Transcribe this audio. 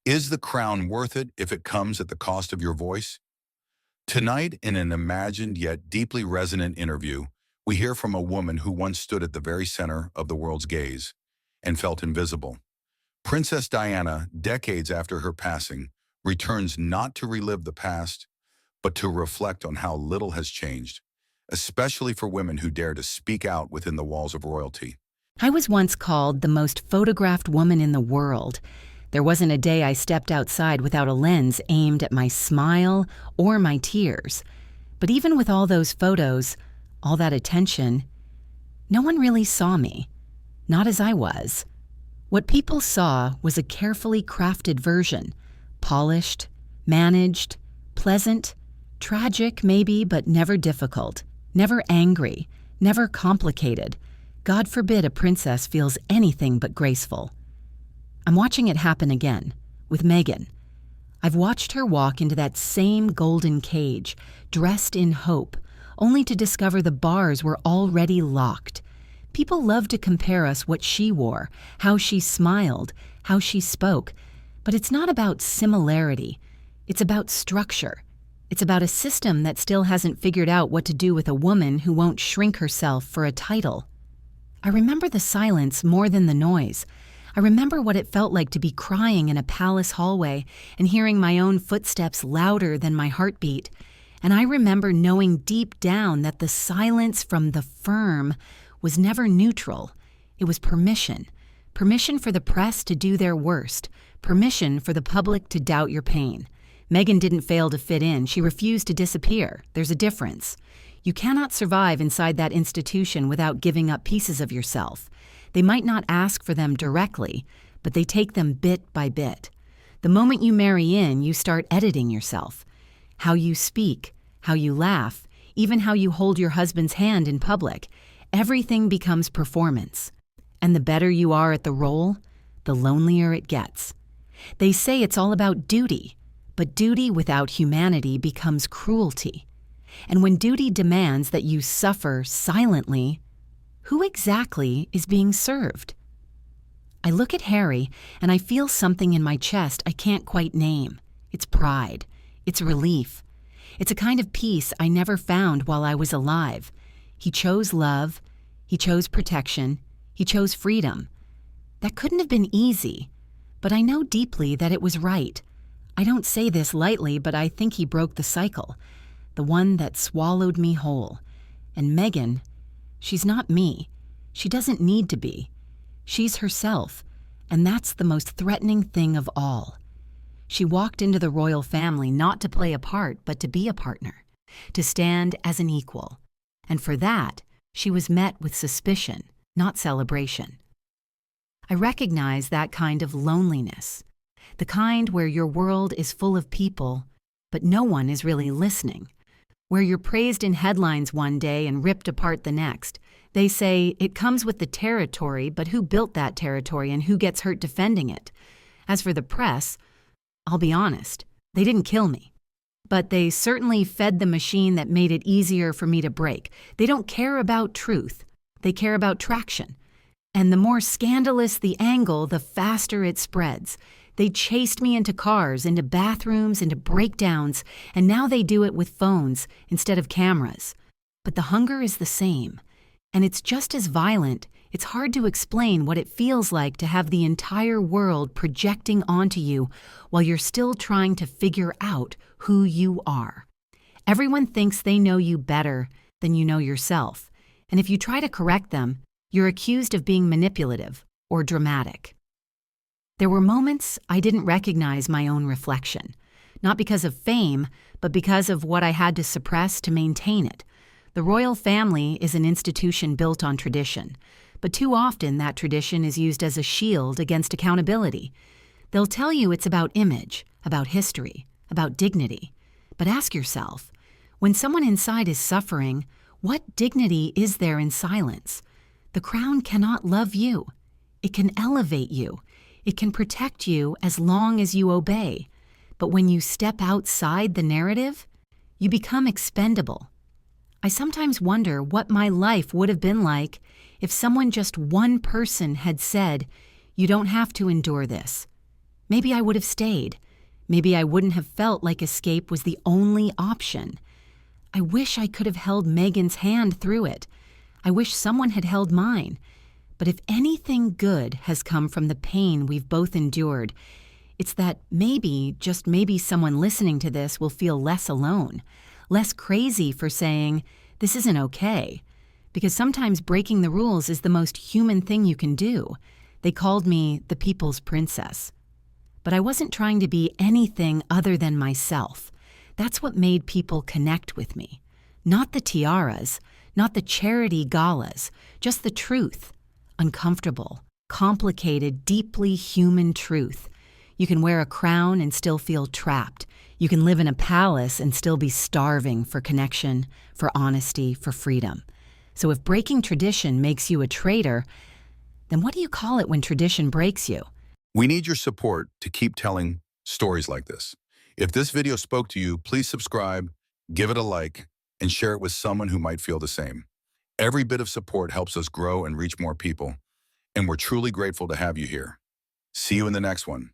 Is the crown worth it if it comes at the cost of your voice? Tonight, in an imagined yet deeply resonant interview, we hear from a woman who once stood at the very center of the world's gaze and felt invisible. Princess Diana, decades after her passing, returns not to relive the past, but to reflect on how little has changed, especially for women who dare to speak out within the walls of royalty. I was once called the most photographed woman in the world. There wasn't a day I stepped outside without a lens aimed at my smile or my tears. But even with all those photos, all that attention, no one really saw me. Not as I was. What people saw was a carefully crafted version, polished, managed, pleasant, tragic maybe, but never difficult, never angry, never complicated. God forbid a princess feels anything but graceful. I'm watching it happen again, with Meghan. I've watched her walk into that same golden cage, dressed in hope, only to discover the bars were already locked. People love to compare us what she wore, how she smiled, how she spoke. But it's not about similarity. It's about structure. It's about a system that still hasn't figured out what to do with a woman who won't shrink herself for a title. I remember the silence more than the noise. I remember what it felt like to be crying in a palace hallway and hearing my own footsteps louder than my heartbeat. And I remember knowing deep down that the silence from the firm was never neutral. It was permission. Permission for the press to do their worst. Permission for the public to doubt your pain. Meghan didn't fail to fit in. She refused to disappear. There's a difference. You cannot survive inside that institution without giving up pieces of yourself. They might not ask for them directly, but they take them bit by bit. The moment you marry in, you start editing yourself. How you speak, how you laugh, even how you hold your husband's hand in public. Everything becomes performance. And the better you are at the role, the lonelier it gets. They say it's all about duty, but duty without humanity becomes cruelty. And when duty demands that you suffer silently, who exactly is being served? I look at Harry and I feel something in my chest I can't quite name. It's pride. It's relief. It's a kind of peace I never found while I was alive. He chose love. He chose protection. He chose freedom. That couldn't have been easy, but I know deeply that it was right. I don't say this lightly, but I think he broke the cycle, the one that swallowed me whole. And Meghan, she's not me. She doesn't need to be. She's herself, and that's the most threatening thing of all. She walked into the royal family not to play a part, but to be a partner, to stand as an equal. And for that, she was met with suspicion, not celebration. I recognize that kind of loneliness, the kind where your world is full of people, but no one is really listening, where you're praised in headlines one day and ripped apart the next. They say it comes with the territory, but who built that territory and who gets hurt defending it? As for the press, I'll be honest, they didn't kill me. But they certainly fed the machine that made it easier for me to break. They don't care about truth. They care about traction. And the more scandalous the angle, the faster it spreads. They chased me into cars, into bathrooms, into breakdowns, and now they do it with phones instead of cameras. But the hunger is the same, and it's just as violent. It's hard to explain what it feels like to have the entire world projecting onto you while you're still trying to figure out who you are. Everyone thinks they know you better than you know yourself, and if you try to correct them, you're accused of being manipulative or dramatic. There were moments I didn't recognize my own reflection, not because of fame, but because of what I had to suppress to maintain it. The royal family is an institution built on tradition, but too often that tradition is used as a shield against accountability. They'll tell you it's about image, about history, about dignity. But ask yourself, when someone inside is suffering, what dignity is there in silence? The crown cannot love you. It can elevate you. It can protect you as long as you obey. But when you step outside the narrative, you become expendable. I sometimes wonder what my life would have been like if someone, just one person, had said, "You don't have to endure this. Maybe I would have stayed. Maybe I wouldn't have felt like escape was the only option. I wish I could have held Meghan's hand through it. I wish someone had held mine. But if anything good has come from the pain we've both endured, it's that maybe, just maybe, someone listening to this will feel less alone, less crazy for saying, this isn't okay. Because sometimes breaking the rules is the most human thing you can do. They called me the people's princess. But I wasn't trying to be anything other than myself. That's what made people connect with me. Not the tiaras, not the charity galas, just the truth. Uncomfortable, complicated, deeply human truth. You can wear a crown and still feel trapped. You can live in a palace and still be starving for connection, for honesty, for freedom. So if breaking tradition makes you a traitor, then what do you call it when tradition breaks you? We need your support to keep telling stories like this. If this video spoke to you, please subscribe, give it a like, and share it with someone who might feel the same. Every bit of support helps us grow and reach more people, and we're truly grateful to have you here. See you in the next one.